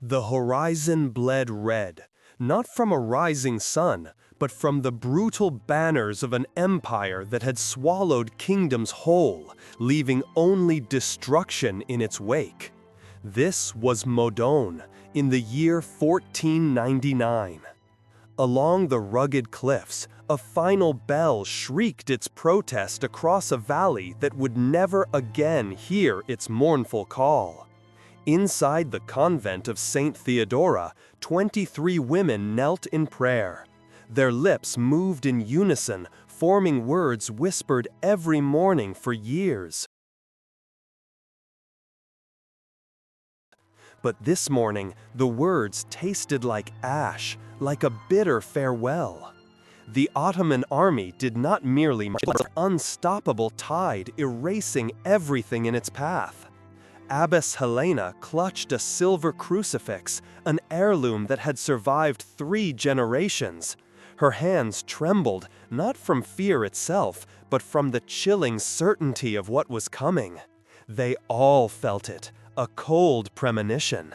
The horizon bled red, not from a rising sun, but from the brutal banners of an empire that had swallowed kingdoms whole, leaving only destruction in its wake. This was Modon, in the year 1499. Along the rugged cliffs, a final bell shrieked its protest across a valley that would never again hear its mournful call. Inside the convent of Saint Theodora, 23 women knelt in prayer. Their lips moved in unison, forming words whispered every morning for years. But this morning, the words tasted like ash, like a bitter farewell. The Ottoman army did not merely march, but an unstoppable tide erasing everything in its path. Abbess Helena clutched a silver crucifix, an heirloom that had survived 3 generations. Her hands trembled, not from fear itself, but from the chilling certainty of what was coming. They all felt it, a cold premonition.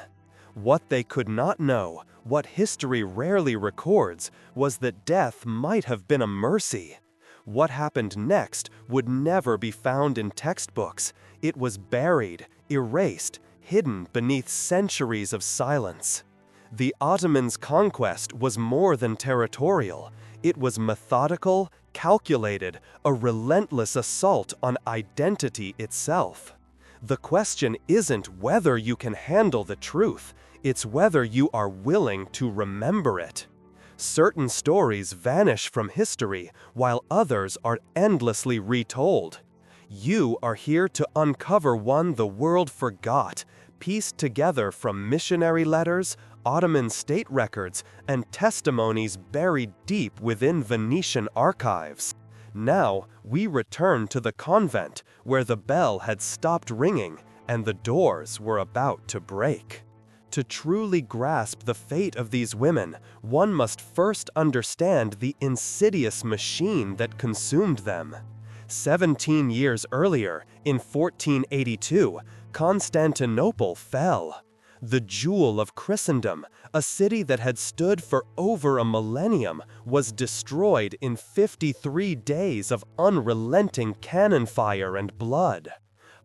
What they could not know, what history rarely records, was that death might have been a mercy. What happened next would never be found in textbooks. It was buried, erased, hidden beneath centuries of silence. The Ottomans' conquest was more than territorial. It was methodical, calculated, a relentless assault on identity itself. The question isn't whether you can handle the truth, it's whether you are willing to remember it. Certain stories vanish from history, while others are endlessly retold. You are here to uncover one the world forgot, pieced together from missionary letters, Ottoman state records, and testimonies buried deep within Venetian archives. Now, we return to the convent, where the bell had stopped ringing and the doors were about to break. To truly grasp the fate of these women, one must first understand the insidious machine that consumed them. 17 years earlier, in 1482, Constantinople fell. The jewel of Christendom, a city that had stood for over a millennium, was destroyed in 53 days of unrelenting cannon fire and blood.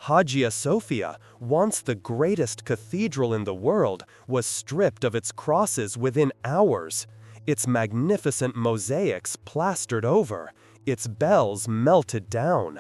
Hagia Sophia, once the greatest cathedral in the world, was stripped of its crosses within hours. Its magnificent mosaics plastered over, its bells melted down.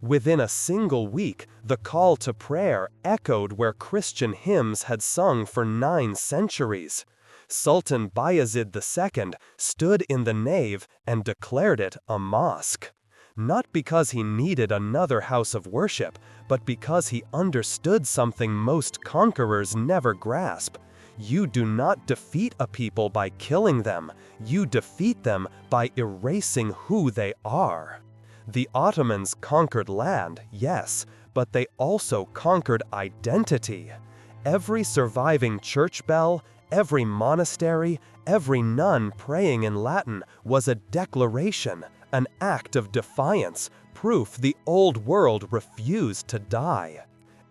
Within a single week, the call to prayer echoed where Christian hymns had sung for 9 centuries. Sultan Bayezid II stood in the nave and declared it a mosque. Not because he needed another house of worship, but because he understood something most conquerors never grasp. You do not defeat a people by killing them. You defeat them by erasing who they are. The Ottomans conquered land, yes, but they also conquered identity. Every surviving church bell, every monastery, every nun praying in Latin was a declaration, an act of defiance, proof the old world refused to die.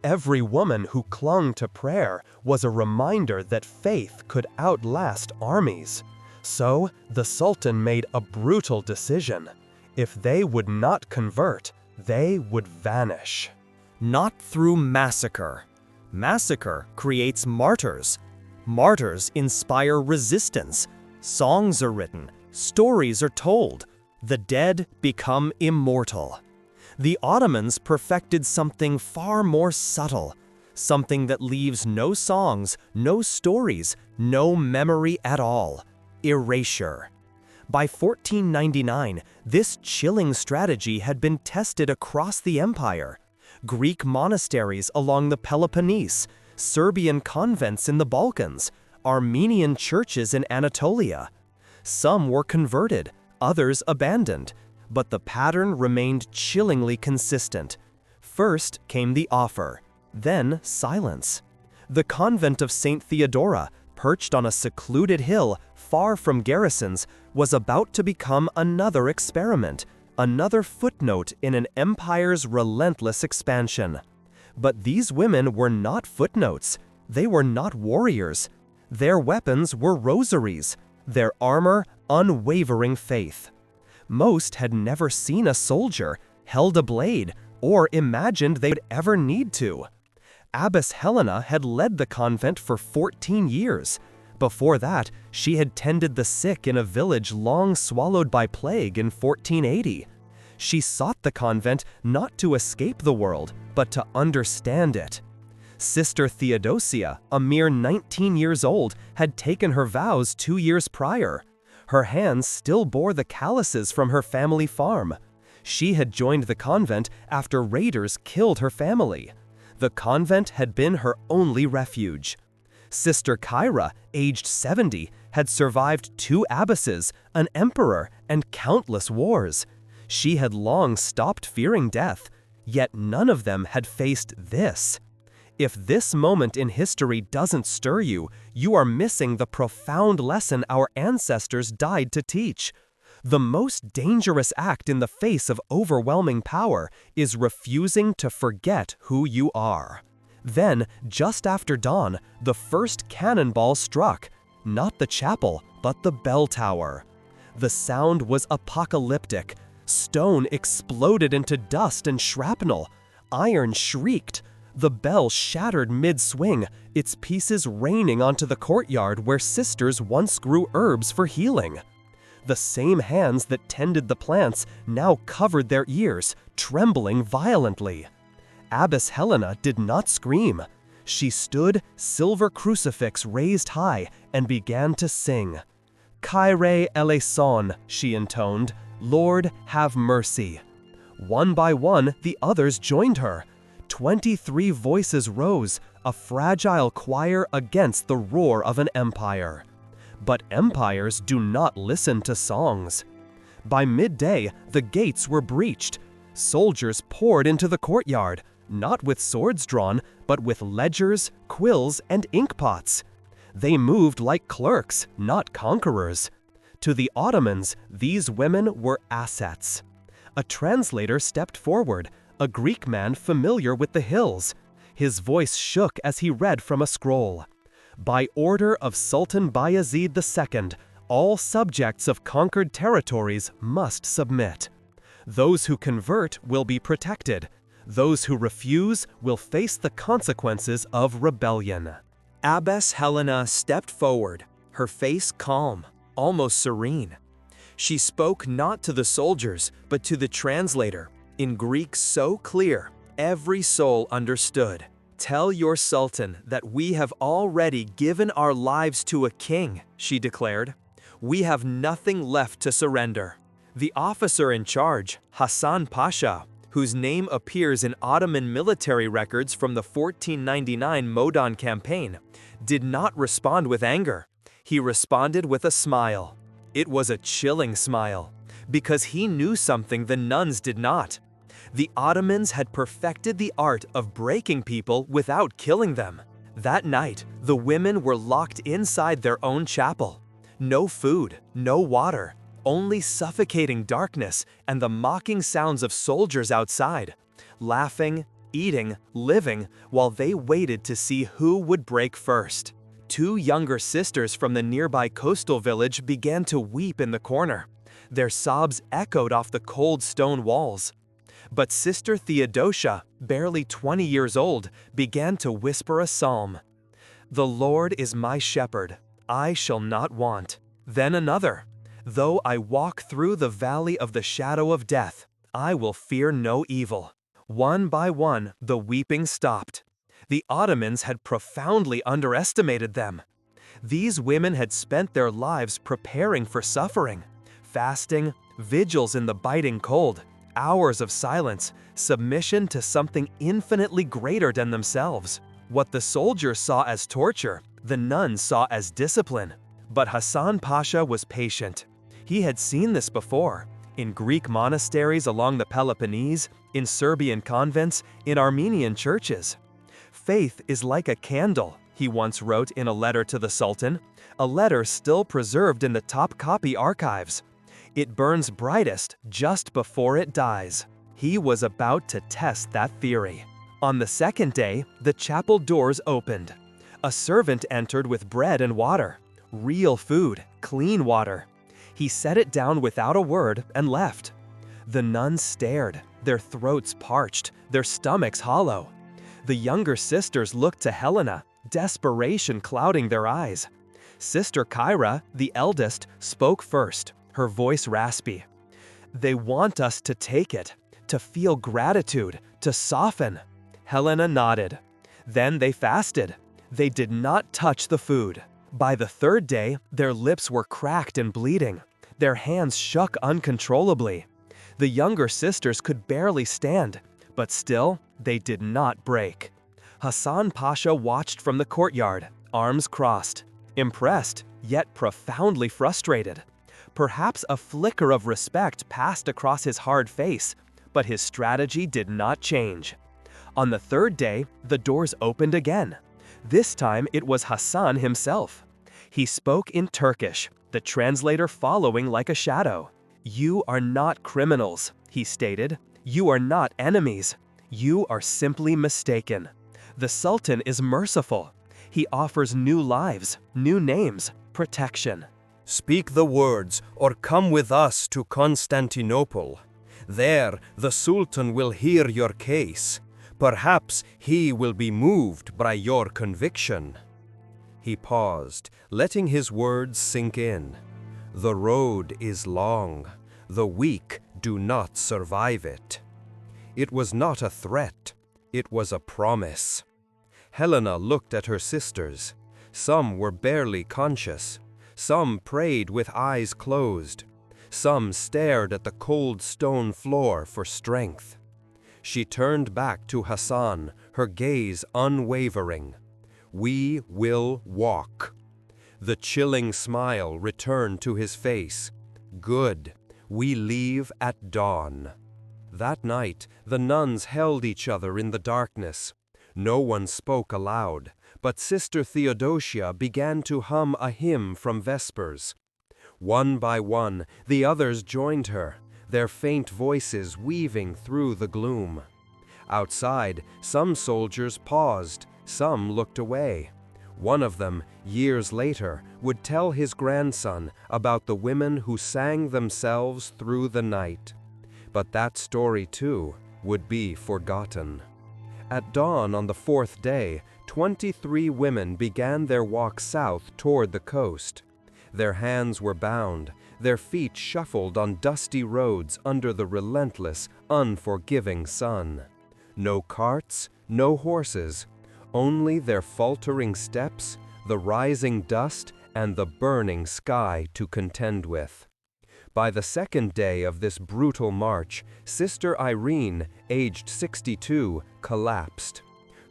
Every woman who clung to prayer was a reminder that faith could outlast armies. So, the Sultan made a brutal decision. If they would not convert, they would vanish. Not through massacre. Massacre creates martyrs. Martyrs inspire resistance. Songs are written, stories are told. The dead become immortal. The Ottomans perfected something far more subtle, something that leaves no songs, no stories, no memory at all: erasure. By 1499, this chilling strategy had been tested across the empire. Greek monasteries along the Peloponnese, Serbian convents in the Balkans, Armenian churches in Anatolia. Some were converted, others abandoned, but the pattern remained chillingly consistent. First came the offer, then silence. The convent of Saint Theodora, perched on a secluded hill far from garrisons, was about to become another experiment, another footnote in an empire's relentless expansion. But these women were not footnotes. They were not warriors. Their weapons were rosaries, their armor unwavering faith. Most had never seen a soldier, held a blade, or imagined they would ever need to. Abbess Helena had led the convent for 14 years. Before that, she had tended the sick in a village long swallowed by plague in 1480. She sought the convent not to escape the world, but to understand it. Sister Theodosia, a mere 19 years old, had taken her vows 2 years prior. Her hands still bore the calluses from her family farm. She had joined the convent after raiders killed her family. The convent had been her only refuge. Sister Kyra, aged 70, had survived 2 abbesses, an emperor, and countless wars. She had long stopped fearing death, yet none of them had faced this. If this moment in history doesn't stir you, you are missing the profound lesson our ancestors died to teach. The most dangerous act in the face of overwhelming power is refusing to forget who you are. Then, just after dawn, the first cannonball struck, not the chapel, but the bell tower. The sound was apocalyptic. Stone exploded into dust and shrapnel. Iron shrieked. The bell shattered mid-swing, its pieces raining onto the courtyard where sisters once grew herbs for healing. The same hands that tended the plants now covered their ears, trembling violently. Abbess Helena did not scream. She stood, silver crucifix raised high, and began to sing. "Kyrie eleison," she intoned, "Lord, have mercy." One by one, the others joined her. 23 voices rose, a fragile choir against the roar of an empire. But empires do not listen to songs. By midday, the gates were breached. Soldiers poured into the courtyard, not with swords drawn, but with ledgers, quills, and inkpots. They moved like clerks, not conquerors. To the Ottomans, these women were assets. A translator stepped forward, a Greek man familiar with the hills. His voice shook as he read from a scroll. By order of Sultan Bayezid II, all subjects of conquered territories must submit. Those who convert will be protected. Those who refuse will face the consequences of rebellion. Abbess Helena stepped forward, her face calm, almost serene. She spoke not to the soldiers, but to the translator, in Greek so clear, every soul understood. "Tell your sultan that we have already given our lives to a king," she declared. "We have nothing left to surrender." The officer in charge, Hassan Pasha, whose name appears in Ottoman military records from the 1499 Modan campaign, did not respond with anger. He responded with a smile. It was a chilling smile, because he knew something the nuns did not. The Ottomans had perfected the art of breaking people without killing them. That night, the women were locked inside their own chapel. No food, no water, only suffocating darkness and the mocking sounds of soldiers outside, laughing, eating, living, while they waited to see who would break first. 2 younger sisters from the nearby coastal village began to weep in the corner. Their sobs echoed off the cold stone walls. But Sister Theodosia, barely 20 years old, began to whisper a psalm. "The Lord is my shepherd, I shall not want." Then another. "Though I walk through the valley of the shadow of death, I will fear no evil." One by one, the weeping stopped. The Ottomans had profoundly underestimated them. These women had spent their lives preparing for suffering, fasting, vigils in the biting cold, hours of silence, submission to something infinitely greater than themselves. What the soldiers saw as torture, the nuns saw as discipline. But Hassan Pasha was patient. He had seen this before, in Greek monasteries along the Peloponnese, in Serbian convents, in Armenian churches. "Faith is like a candle," he once wrote in a letter to the Sultan, a letter still preserved in the Topkapi archives. "It burns brightest just before it dies." He was about to test that theory. On the second day, the chapel doors opened. A servant entered with bread and water. Real food, clean water. He set it down without a word and left. The nuns stared, their throats parched, their stomachs hollow. The younger sisters looked to Helena, desperation clouding their eyes. Sister Kyra, the eldest, spoke first, her voice raspy. "They want us to take it, to feel gratitude, to soften." Helena nodded. Then they fasted. They did not touch the food. By the third day, their lips were cracked and bleeding. Their hands shook uncontrollably. The younger sisters could barely stand, but still, they did not break. Hassan Pasha watched from the courtyard, arms crossed, impressed, yet profoundly frustrated. Perhaps a flicker of respect passed across his hard face, but his strategy did not change. On the third day, the doors opened again. This time it was Hassan himself. He spoke in Turkish, the translator following like a shadow. "You are not criminals," he stated. "You are not enemies. You are simply mistaken. The Sultan is merciful. He offers new lives, new names, protection. Speak the words, or come with us to Constantinople. There, the Sultan will hear your case. Perhaps he will be moved by your conviction." He paused, letting his words sink in. The road is long. The weak do not survive it. It was not a threat. It was a promise. Helena looked at her sisters. Some were barely conscious. Some prayed with eyes closed. Some stared at the cold stone floor for strength. She turned back to Hassan, her gaze unwavering. "We will walk." The chilling smile returned to his face. "Good. We leave at dawn." That night, the nuns held each other in the darkness. No one spoke aloud, but Sister Theodosia began to hum a hymn from Vespers. One by one, the others joined her, their faint voices weaving through the gloom. Outside, some soldiers paused, some looked away. One of them, years later, would tell his grandson about the women who sang themselves through the night. But that story, too, would be forgotten. At dawn on the fourth day, 23 women began their walk south toward the coast. Their hands were bound, their feet shuffled on dusty roads under the relentless, unforgiving sun. No carts, no horses, only their faltering steps, the rising dust, and the burning sky to contend with. By the second day of this brutal march, Sister Irene, aged 62, collapsed.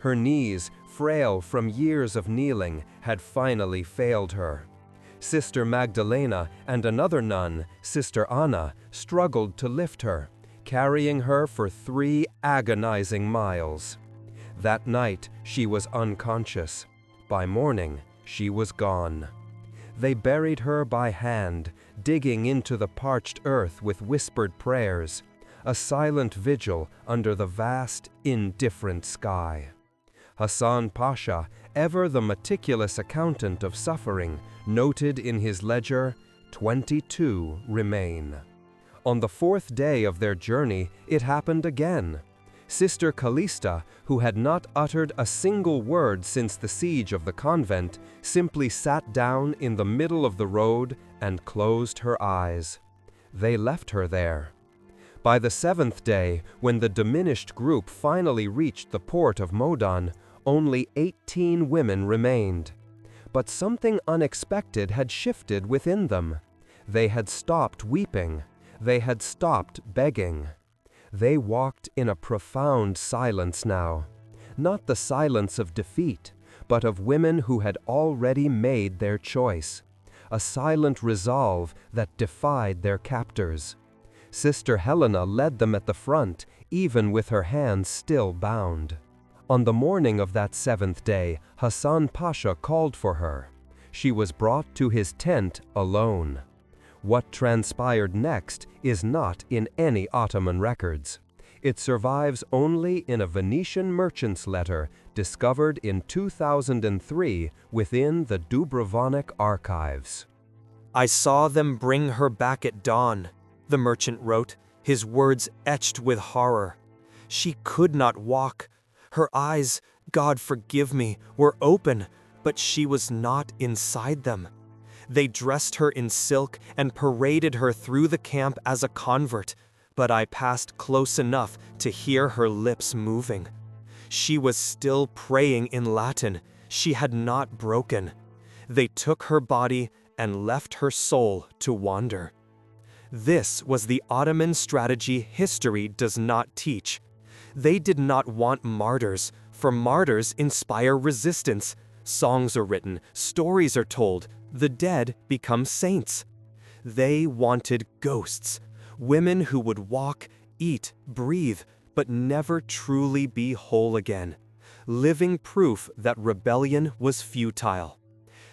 Her knees, frail from years of kneeling, had finally failed her. Sister Magdalena and another nun, Sister Anna, struggled to lift her, carrying her for 3 agonizing miles. That night, she was unconscious. By morning, she was gone. They buried her by hand, digging into the parched earth with whispered prayers, a silent vigil under the vast, indifferent sky. Hassan Pasha, ever the meticulous accountant of suffering, noted in his ledger, 22 remain. On the fourth day of their journey, it happened again. Sister Callista, who had not uttered a single word since the siege of the convent, simply sat down in the middle of the road and closed her eyes. They left her there. By the seventh day, when the diminished group finally reached the port of Modan, only 18 women remained. But something unexpected had shifted within them. They had stopped weeping. They had stopped begging. They walked in a profound silence now, not the silence of defeat, but of women who had already made their choice, a silent resolve that defied their captors. Sister Helena led them at the front, even with her hands still bound. On the morning of that seventh day, Hassan Pasha called for her. She was brought to his tent alone. What transpired next is not in any Ottoman records. It survives only in a Venetian merchant's letter discovered in 2003 within the Dubrovnik archives. "I saw them bring her back at dawn," the merchant wrote, his words etched with horror. "She could not walk. Her eyes, God forgive me, were open, but she was not inside them. They dressed her in silk and paraded her through the camp as a convert, but I passed close enough to hear her lips moving. She was still praying in Latin. She had not broken. They took her body and left her soul to wander." This was the Ottoman strategy history does not teach. They did not want martyrs, for martyrs inspire resistance. Songs are written, stories are told, the dead become saints. They wanted ghosts, women who would walk, eat, breathe, but never truly be whole again. Living proof that rebellion was futile.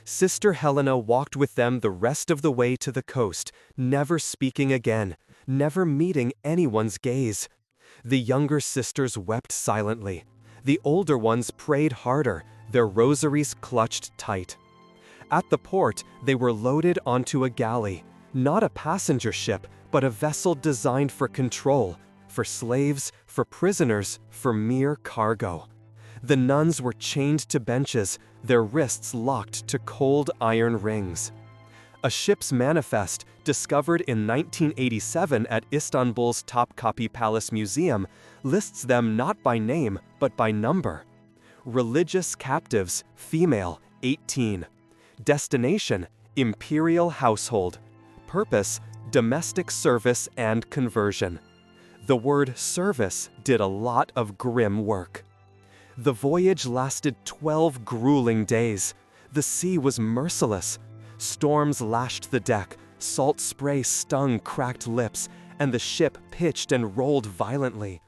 Sister Helena walked with them the rest of the way to the coast, never speaking again, never meeting anyone's gaze. The younger sisters wept silently. The older ones prayed harder, their rosaries clutched tight. At the port, they were loaded onto a galley, not a passenger ship, but a vessel designed for control, for slaves, for prisoners, for mere cargo. The nuns were chained to benches, their wrists locked to cold iron rings. A ship's manifest, discovered in 1987 at Istanbul's Topkapi Palace Museum, lists them not by name, but by number. Religious captives, female, 18. Destination, imperial household. Purpose, domestic service and conversion. The word service did a lot of grim work. The voyage lasted 12 grueling days. The sea was merciless. Storms lashed the deck, salt spray stung cracked lips, and the ship pitched and rolled violently.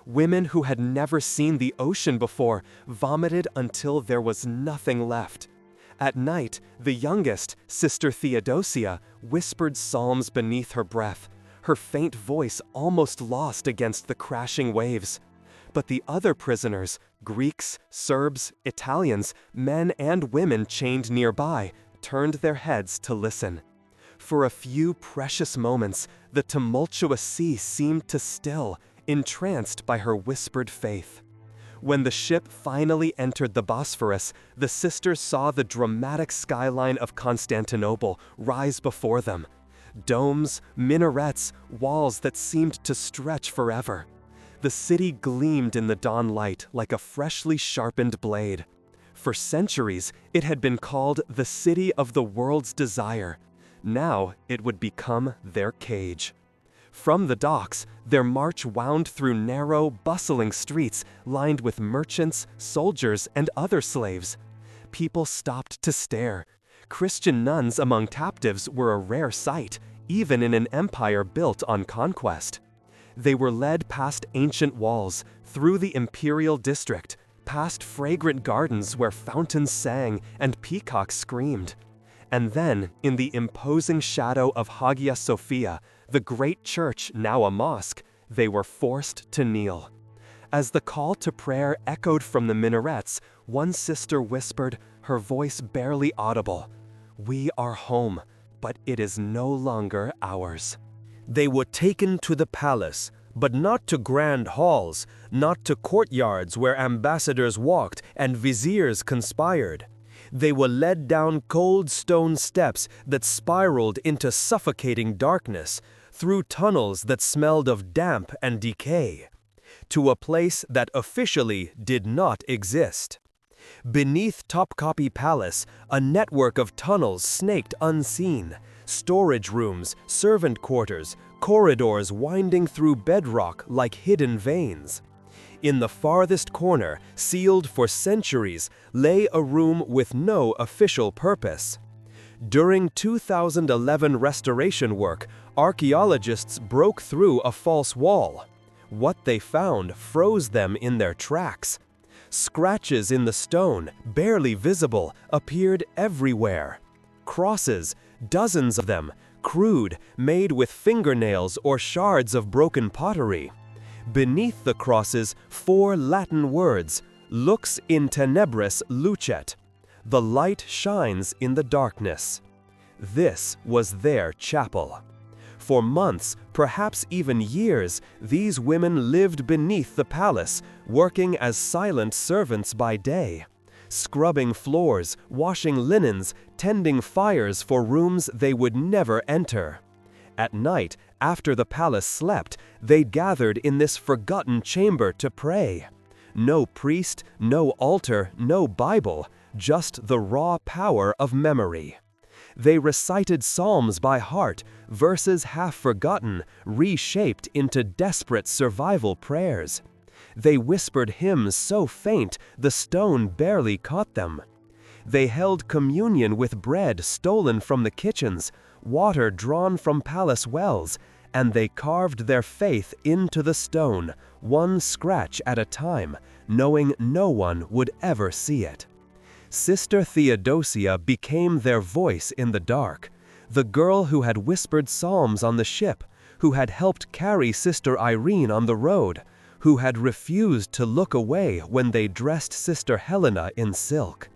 Women who had never seen the ocean before vomited until there was nothing left. At night, the youngest, Sister Theodosia, whispered psalms beneath her breath, her faint voice almost lost against the crashing waves. But the other prisoners, Greeks, Serbs, Italians, men and women chained nearby, turned their heads to listen. For a few precious moments, the tumultuous sea seemed to still, entranced by her whispered faith. When the ship finally entered the Bosphorus, the sisters saw the dramatic skyline of Constantinople rise before them. Domes, minarets, walls that seemed to stretch forever. The city gleamed in the dawn light like a freshly sharpened blade. For centuries, it had been called the city of the world's desire. Now it would become their cage. From the docks, their march wound through narrow, bustling streets lined with merchants, soldiers, and other slaves. People stopped to stare. Christian nuns among captives were a rare sight, even in an empire built on conquest. They were led past ancient walls, through the imperial district, past fragrant gardens where fountains sang and peacocks screamed. And then, in the imposing shadow of Hagia Sophia, the great church, now a mosque, they were forced to kneel. As the call to prayer echoed from the minarets, one sister whispered, her voice barely audible, "We are home, but it is no longer ours." They were taken to the palace, but not to grand halls, not to courtyards where ambassadors walked and viziers conspired. They were led down cold stone steps that spiraled into suffocating darkness, through tunnels that smelled of damp and decay, to a place that officially did not exist. Beneath Topkapi Palace, a network of tunnels snaked unseen, storage rooms, servant quarters, corridors winding through bedrock like hidden veins. In the farthest corner, sealed for centuries, lay a room with no official purpose. During 2011 restoration work, archaeologists broke through a false wall. What they found froze them in their tracks. Scratches in the stone, barely visible, appeared everywhere. Crosses, dozens of them, crude, made with fingernails or shards of broken pottery. Beneath the crosses, 4 Latin words, lux in tenebris lucet. The light shines in the darkness. This was their chapel. For months, perhaps even years, these women lived beneath the palace, working as silent servants by day, scrubbing floors, washing linens, tending fires for rooms they would never enter. At night, after the palace slept, they gathered in this forgotten chamber to pray. No priest, no altar, no Bible, just the raw power of memory. They recited psalms by heart, verses half forgotten, reshaped into desperate survival prayers. They whispered hymns so faint the stone barely caught them. They held communion with bread stolen from the kitchens, water drawn from palace wells, and they carved their faith into the stone, one scratch at a time, knowing no one would ever see it. Sister Theodosia became their voice in the dark, the girl who had whispered psalms on the ship, who had helped carry Sister Irene on the road, who had refused to look away when they dressed Sister Helena in silk.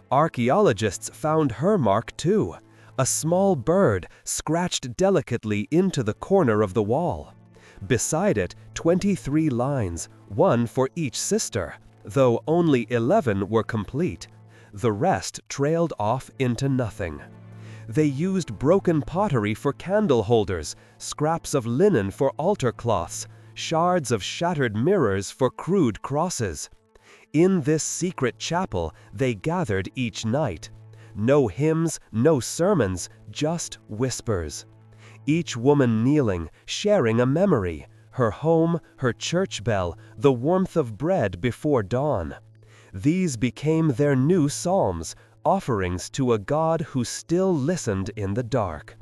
Archaeologists found her mark too, a small bird scratched delicately into the corner of the wall. Beside it, 23 lines, one for each sister, though only 11 were complete. The rest trailed off into nothing. They used broken pottery for candle holders, scraps of linen for altar cloths, shards of shattered mirrors for crude crosses. In this secret chapel they gathered each night. No hymns, no sermons, just whispers. Each woman kneeling, sharing a memory, her home, her church bell, the warmth of bread before dawn. These became their new psalms, offerings to a God who still listened in the dark.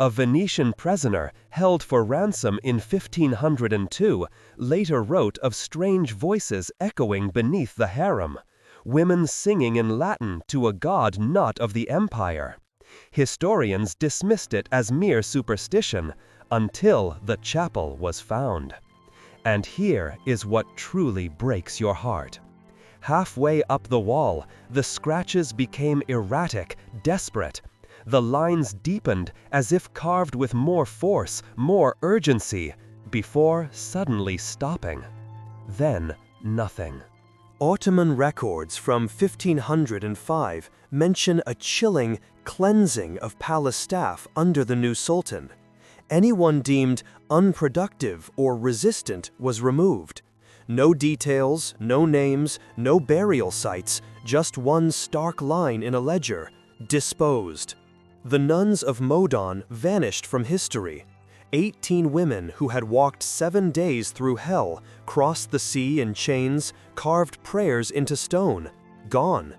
A Venetian prisoner, held for ransom in 1502, later wrote of strange voices echoing beneath the harem, women singing in Latin to a god not of the empire. Historians dismissed it as mere superstition until the chapel was found. And here is what truly breaks your heart. Halfway up the wall, the scratches became erratic, desperate. The lines deepened as if carved with more force, more urgency, before suddenly stopping. Then nothing. Ottoman records from 1505 mention a chilling cleansing of palace staff under the new sultan. Anyone deemed unproductive or resistant was removed. No details, no names, no burial sites, just one stark line in a ledger: disposed. The nuns of Modon vanished from history. 18 women who had walked 7 days through hell, crossed the sea in chains, carved prayers into stone, gone.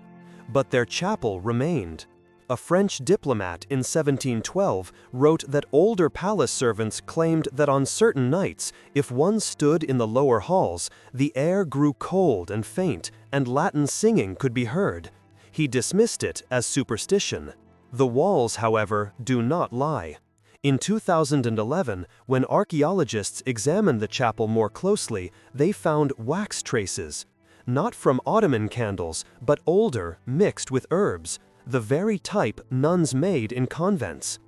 But their chapel remained. A French diplomat in 1712 wrote that older palace servants claimed that on certain nights, if one stood in the lower halls, the air grew cold and faint, and Latin singing could be heard. He dismissed it as superstition. The walls, however, do not lie. In 2011, when archaeologists examined the chapel more closely, they found wax traces, not from Ottoman candles, but older, mixed with herbs, the very type nuns made in convents.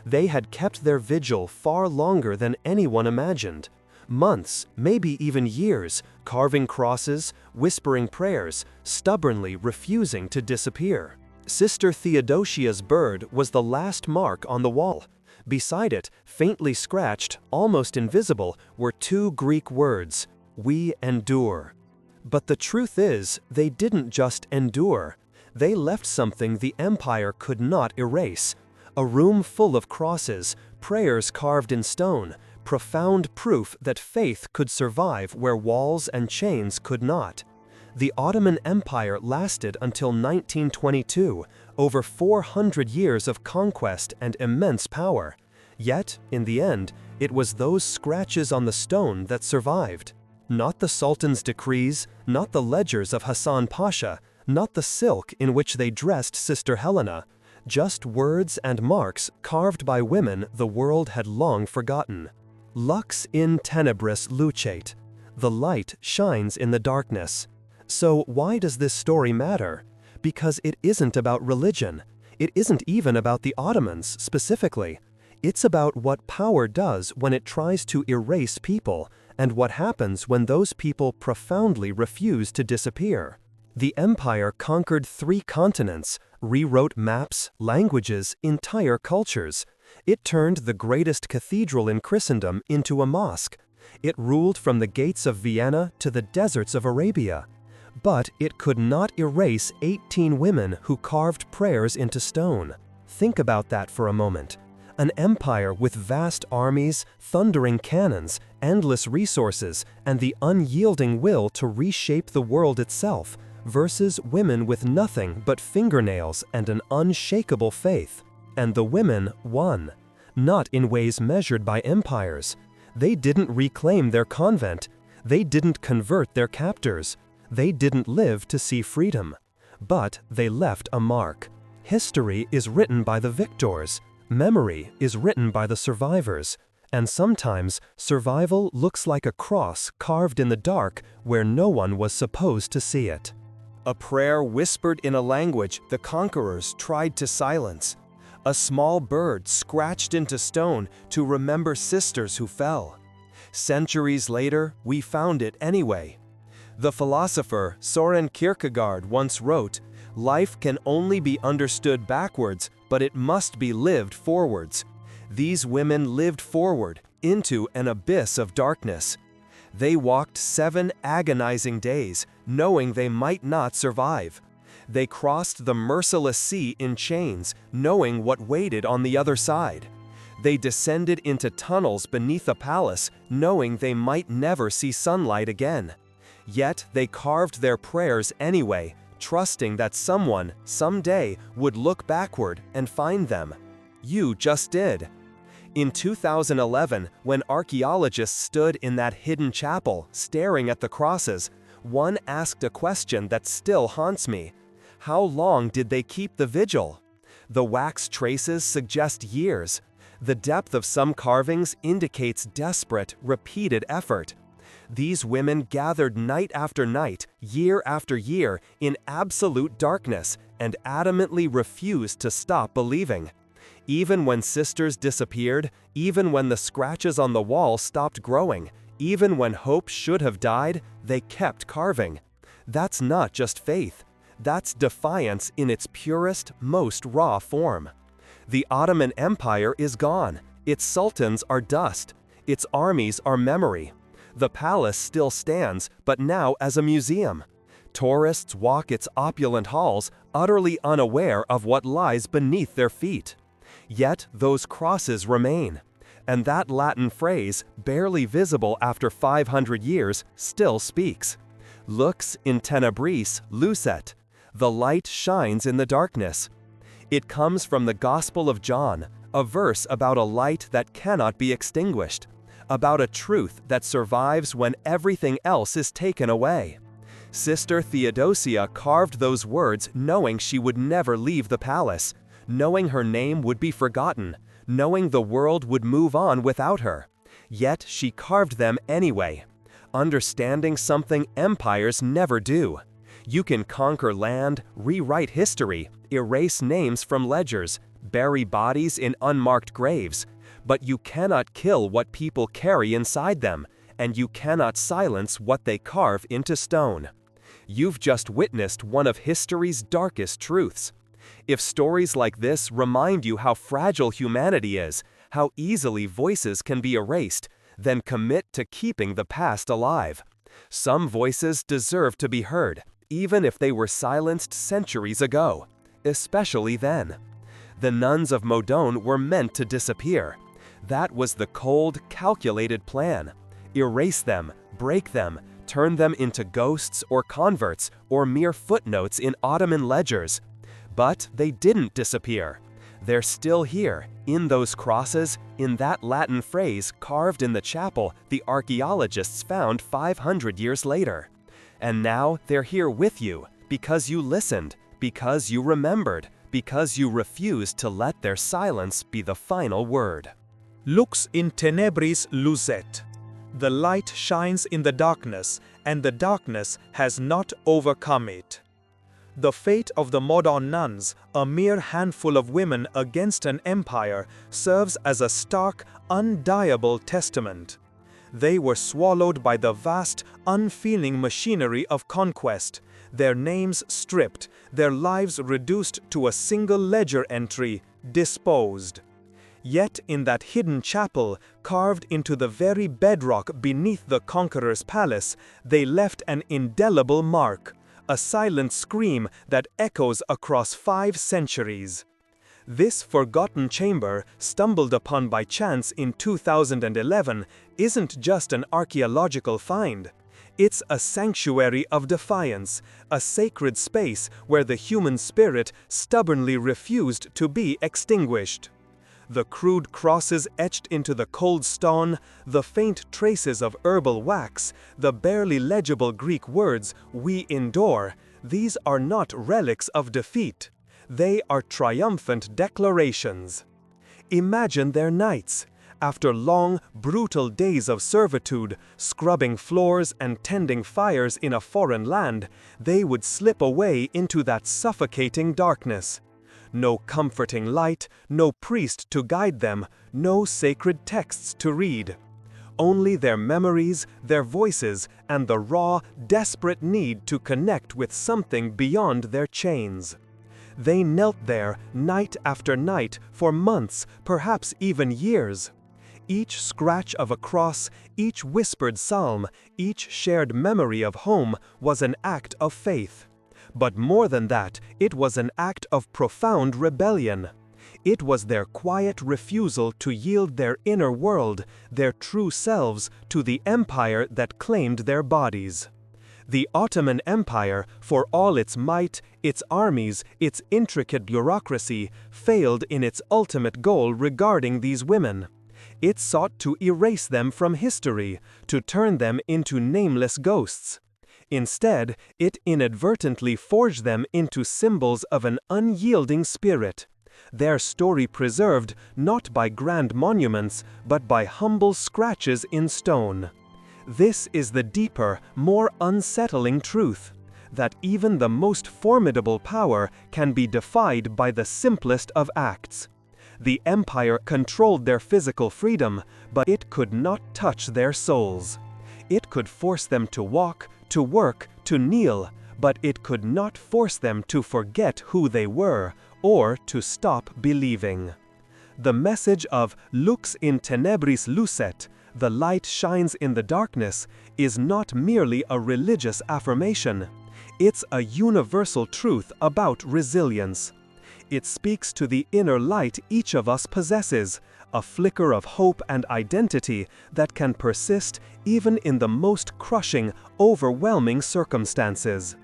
They had kept their vigil far longer than anyone imagined. Months, maybe even years, carving crosses, whispering prayers, stubbornly refusing to disappear. Sister Theodosia's bird was the last mark on the wall. Beside it, faintly scratched, almost invisible, were 2 Greek words: "We endure." But the truth is, they didn't just endure. They left something the empire could not erase. A room full of crosses, prayers carved in stone, profound proof that faith could survive where walls and chains could not. The Ottoman Empire lasted until 1922, over 400 years of conquest and immense power. Yet, in the end, it was those scratches on the stone that survived. Not the Sultan's decrees, not the ledgers of Hassan Pasha, not the silk in which they dressed Sister Helena, just words and marks carved by women the world had long forgotten. Lux in tenebris lucet. The light shines in the darkness. So why does this story matter? Because it isn't about religion. It isn't even about the Ottomans specifically. It's about what power does when it tries to erase people, and what happens when those people profoundly refuse to disappear. The empire conquered 3 continents, rewrote maps, languages, entire cultures. It turned the greatest cathedral in Christendom into a mosque. It ruled from the gates of Vienna to the deserts of Arabia. But it could not erase 18 women who carved prayers into stone. Think about that for a moment. An empire with vast armies, thundering cannons, endless resources, and the unyielding will to reshape the world itself, versus women with nothing but fingernails and an unshakable faith. And the women won. Not in ways measured by empires. They didn't reclaim their convent. They didn't convert their captors. They didn't live to see freedom. But they left a mark. History is written by the victors. Memory is written by the survivors. And sometimes, survival looks like a cross carved in the dark where no one was supposed to see it. A prayer whispered in a language the conquerors tried to silence. A small bird scratched into stone to remember sisters who fell. Centuries later, we found it anyway. The philosopher Søren Kierkegaard once wrote, "Life can only be understood backwards, but it must be lived forwards." These women lived forward, into an abyss of darkness. They walked 7 agonizing days, knowing they might not survive. They crossed the merciless sea in chains, knowing what waited on the other side. They descended into tunnels beneath a palace, knowing they might never see sunlight again. Yet they carved their prayers anyway, trusting that someone, someday, would look backward and find them. You just did. In 2011, when archaeologists stood in that hidden chapel, staring at the crosses, one asked a question that still haunts me. How long did they keep the vigil? The wax traces suggest years. The depth of some carvings indicates desperate, repeated effort. These women gathered night after night, year after year, in absolute darkness, and adamantly refused to stop believing. Even when sisters disappeared, even when the scratches on the wall stopped growing, even when hope should have died, they kept carving. That's not just faith. That's defiance in its purest, most raw form. The Ottoman Empire is gone. Its sultans are dust. Its armies are memory. The palace still stands, but now as a museum. Tourists walk its opulent halls, utterly unaware of what lies beneath their feet. Yet those crosses remain. And that Latin phrase, barely visible after 500 years, still speaks. Lux in tenebris lucet. The light shines in the darkness. It comes from the Gospel of John, a verse about a light that cannot be extinguished, about a truth that survives when everything else is taken away. Sister Theodosia carved those words knowing she would never leave the palace, knowing her name would be forgotten, knowing the world would move on without her. Yet she carved them anyway, understanding something empires never do. You can conquer land, rewrite history, erase names from ledgers, bury bodies in unmarked graves, but you cannot kill what people carry inside them, and you cannot silence what they carve into stone. You've just witnessed one of history's darkest truths. If stories like this remind you how fragile humanity is, how easily voices can be erased, then commit to keeping the past alive. Some voices deserve to be heard, even if they were silenced centuries ago, especially then. The nuns of Modon were meant to disappear. That was the cold, calculated plan. Erase them, break them, turn them into ghosts or converts or mere footnotes in Ottoman ledgers. But they didn't disappear. They're still here, in those crosses, in that Latin phrase carved in the chapel the archaeologists found 500 years later. And now they're here with you, because you listened, because you remembered, because you refused to let their silence be the final word. Lux in tenebris lucet. The light shines in the darkness, and the darkness has not overcome it. The fate of the modern nuns, a mere handful of women against an empire, serves as a stark, undeniable testament. They were swallowed by the vast, unfeeling machinery of conquest, their names stripped, their lives reduced to a single ledger entry, disposed. Yet in that hidden chapel, carved into the very bedrock beneath the conqueror's palace, they left an indelible mark, a silent scream that echoes across 5 centuries. This forgotten chamber, stumbled upon by chance in 2011, isn't just an archaeological find. It's a sanctuary of defiance, a sacred space where the human spirit stubbornly refused to be extinguished. The crude crosses etched into the cold stone, the faint traces of herbal wax, the barely legible Greek words, "we endure," these are not relics of defeat. They are triumphant declarations. Imagine their nights. After long, brutal days of servitude, scrubbing floors and tending fires in a foreign land, they would slip away into that suffocating darkness. No comforting light, no priest to guide them, no sacred texts to read. Only their memories, their voices, and the raw, desperate need to connect with something beyond their chains. They knelt there night after night for months, perhaps even years. Each scratch of a cross, each whispered psalm, each shared memory of home was an act of faith. But more than that, it was an act of profound rebellion. It was their quiet refusal to yield their inner world, their true selves, to the empire that claimed their bodies. The Ottoman Empire, for all its might, its armies, its intricate bureaucracy, failed in its ultimate goal regarding these women. It sought to erase them from history, to turn them into nameless ghosts. Instead, it inadvertently forged them into symbols of an unyielding spirit. Their story preserved not by grand monuments, but by humble scratches in stone. This is the deeper, more unsettling truth, that even the most formidable power can be defied by the simplest of acts. The empire controlled their physical freedom, but it could not touch their souls. It could force them to walk, to work, to kneel, but it could not force them to forget who they were, or to stop believing. The message of lux in tenebris lucet, the light shines in the darkness, is not merely a religious affirmation. It's a universal truth about resilience. It speaks to the inner light each of us possesses, a flicker of hope and identity that can persist even in the most crushing, overwhelming circumstances.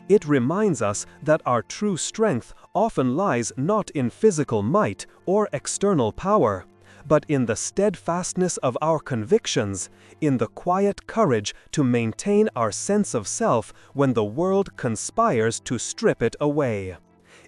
It reminds us that our true strength often lies not in physical might or external power, but in the steadfastness of our convictions, in the quiet courage to maintain our sense of self when the world conspires to strip it away.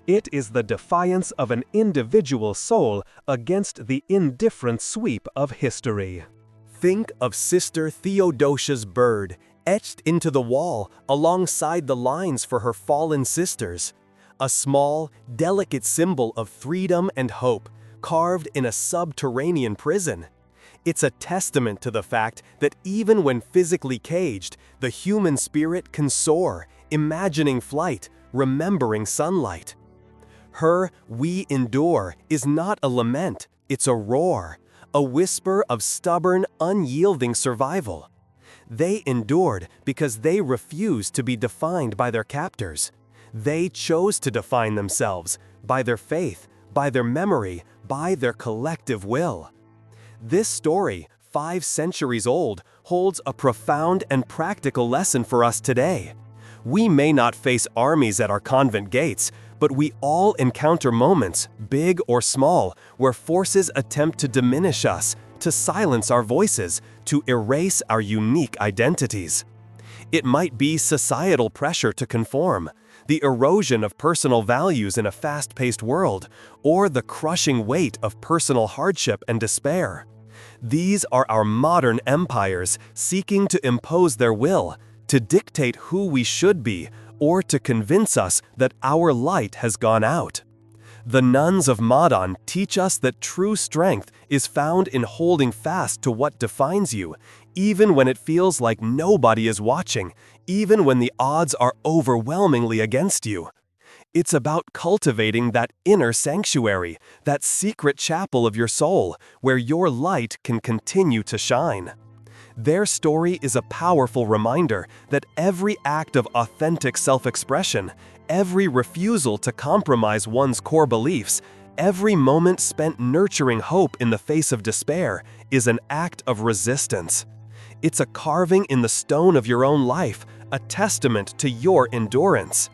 It is the defiance of an individual soul against the indifferent sweep of history. Think of Sister Theodosia's bird, etched into the wall alongside the lines for her fallen sisters. A small, delicate symbol of freedom and hope, carved in a subterranean prison. It's a testament to the fact that even when physically caged, the human spirit can soar, imagining flight, remembering sunlight. Her "we endure" is not a lament, it's a roar, a whisper of stubborn, unyielding survival. They endured because they refused to be defined by their captors. They chose to define themselves by their faith, by their memory, by their collective will. This story, 5 centuries old, holds a profound and practical lesson for us today. We may not face armies at our convent gates, but we all encounter moments, big or small, where forces attempt to diminish us, to silence our voices, to erase our unique identities. It might be societal pressure to conform, the erosion of personal values in a fast-paced world, or the crushing weight of personal hardship and despair. These are our modern empires seeking to impose their will, to dictate who we should be, or to convince us that our light has gone out. The nuns of Madan teach us that true strength is found in holding fast to what defines you, even when it feels like nobody is watching, even when the odds are overwhelmingly against you. It's about cultivating that inner sanctuary, that secret chapel of your soul, where your light can continue to shine. Their story is a powerful reminder that every act of authentic self-expression, every refusal to compromise one's core beliefs, every moment spent nurturing hope in the face of despair is an act of resistance. It's a carving in the stone of your own life, a testament to your endurance.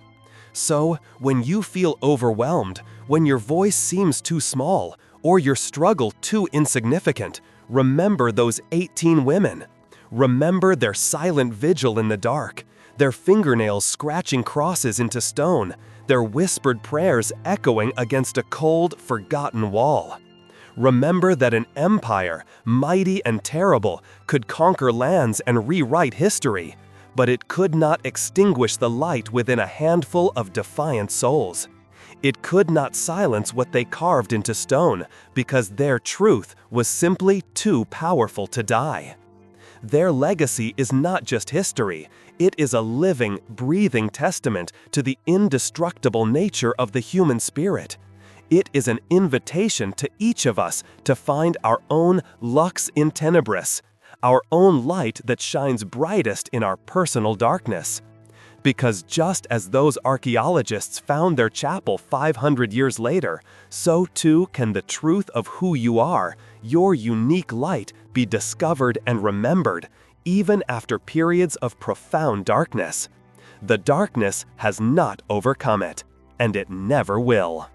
So, when you feel overwhelmed, when your voice seems too small, or your struggle too insignificant, remember those 18 women. Remember their silent vigil in the dark, their fingernails scratching crosses into stone, their whispered prayers echoing against a cold, forgotten wall. Remember that an empire, mighty and terrible, could conquer lands and rewrite history, but it could not extinguish the light within a handful of defiant souls. It could not silence what they carved into stone, because their truth was simply too powerful to die. Their legacy is not just history, it is a living, breathing testament to the indestructible nature of the human spirit. It is an invitation to each of us to find our own lux in tenebris, our own light that shines brightest in our personal darkness. Because just as those archaeologists found their chapel 500 years later, so too can the truth of who you are, your unique light, be discovered and remembered, even after periods of profound darkness. The darkness has not overcome it, and it never will.